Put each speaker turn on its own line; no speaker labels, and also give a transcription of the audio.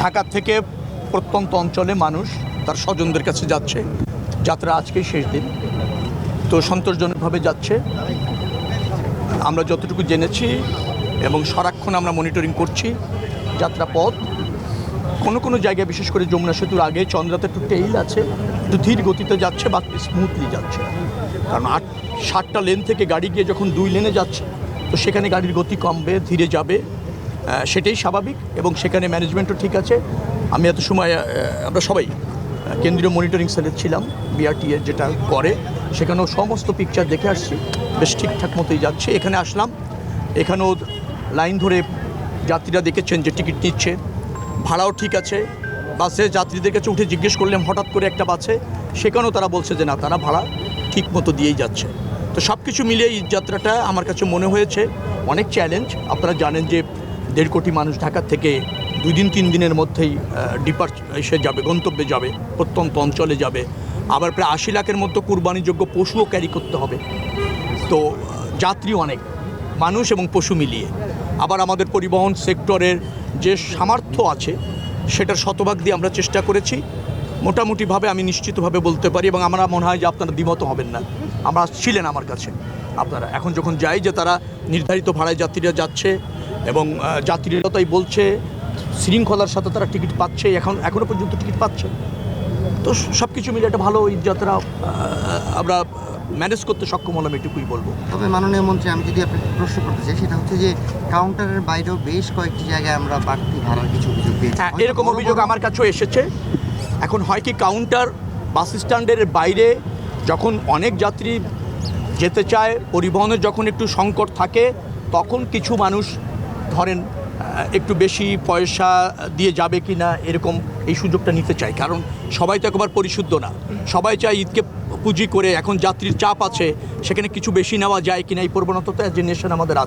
ঢাকা থেকে প্রত্যন্ত অঞ্চলে মানুষ তার স্বজনদের কাছে যাচ্ছে। যাত্রা আজকেই শেষ দিন, তো সন্তোষজনকভাবে যাচ্ছে। আমরা যতটুকু জেনেছি এবং সারাক্ষণ আমরা মনিটরিং করছি যাত্রা পথ। কোনো জায়গায় বিশেষ করে যমুনা সেতুর আগে চন্দ্রাতে একটু টেইল আছে, একটু ধীর গতিতে যাচ্ছে, বাকি স্মুথলি যাচ্ছে। কারণ 7টা লেন থেকে গাড়ি গিয়ে যখন 2 লেনে যাচ্ছে, তো সেখানে গাড়ির গতি কমবে, ধীরে যাবে, সেটাই স্বাভাবিক। এবং সেখানে ম্যানেজমেন্টও ঠিক আছে। আমি এত সময় আমরা সবাই কেন্দ্রীয় মনিটরিং সেলে ছিলাম, বিআরটি এর যেটা করে, সেখানেও সমস্ত পিকচার দেখে আসছি, বেশ ঠিকঠাক মতোই যাচ্ছে। এখানে আসলাম, এখানেও লাইন ধরে যাত্রীরা দেখেছেন যে টিকিট নিচ্ছে, ভাড়াও ঠিক আছে। বাসে যাত্রীদের কাছে উঠে জিজ্ঞেস করলাম হঠাৎ করে একটা বাসে, সেখানেও তারা বলছে যে না, তারা ভাড়া ঠিক মতো দিয়েই যাচ্ছে। তো সব কিছু মিলিয়ে এই যাত্রাটা আমার কাছে মনে হয়েছে অনেক চ্যালেঞ্জ। আপনারা জানেন যে 1.5 কোটি মানুষ ঢাকা থেকে 2 দিন 3 দিনের মধ্যেই এসে যাবে, গন্তব্যে যাবে, প্রত্যন্ত অঞ্চলে যাবে। আবার প্রায় 80 লাখের মতো কুরবানিযোগ্য পশুও ক্যারি করতে হবে। তো যাত্রী অনেক, মানুষ এবং পশু মিলিয়ে। আবার আমাদের পরিবহন সেক্টরের যে সামর্থ্য আছে সেটার শতভাগ দিয়ে আমরা চেষ্টা করেছি। মোটামুটিভাবে আমি নিশ্চিতভাবে বলতে পারি, এবং আমরা মনে হয় যে আপনারা দ্বিমত হবেন না। আমরা ছিলেন আমার কাছে, আপনারা এখন যখন যাই যে তারা নির্ধারিত ভাড়ায় যাত্রীরা যাচ্ছে, এবং যাত্রীরা তাই বলছে শৃঙ্খলার সাথে তারা টিকিট পাচ্ছে, এখনও পর্যন্ত টিকিট পাচ্ছে। তো সব কিছু মিলে একটা ভালো এই যাত্রা আমরা ম্যানেজ করতে সক্ষম হলাম, এটুকুই বলবো।
তবে মাননীয় মন্ত্রী, আমি যদি আপনাকে প্রশ্ন করতে চাই, সেটা হচ্ছে যে কাউন্টারের বাইরেও বেশ কয়েকটি জায়গায় আমরা বাড়তি ভাড়ার কিছু অভিযোগ পেয়েছি।
হ্যাঁ, এরকম অভিযোগ আমার কাছেও এসেছে। এখন হয় কি, কাউন্টার বাস স্ট্যান্ডের বাইরে যখন অনেক যাত্রী যেতে চায়, পরিবহনের যখন একটু সংকট থাকে, তখন কিছু মানুষ ধরেন একটু বেশি পয়সা দিয়ে যাবে কি না এরকম এই সুযোগটা নিতে চায়। কারণ সবাই তো একবার পরিশুদ্ধ না, সবাই চায় ঈদকে পুঁজি করে, এখন যাত্রীর চাপ আছে, সেখানে কিছু বেশি নেওয়া যায় কিনা এই প্রবণতা তো অ্যাজ এ নেশন আমাদের আছে।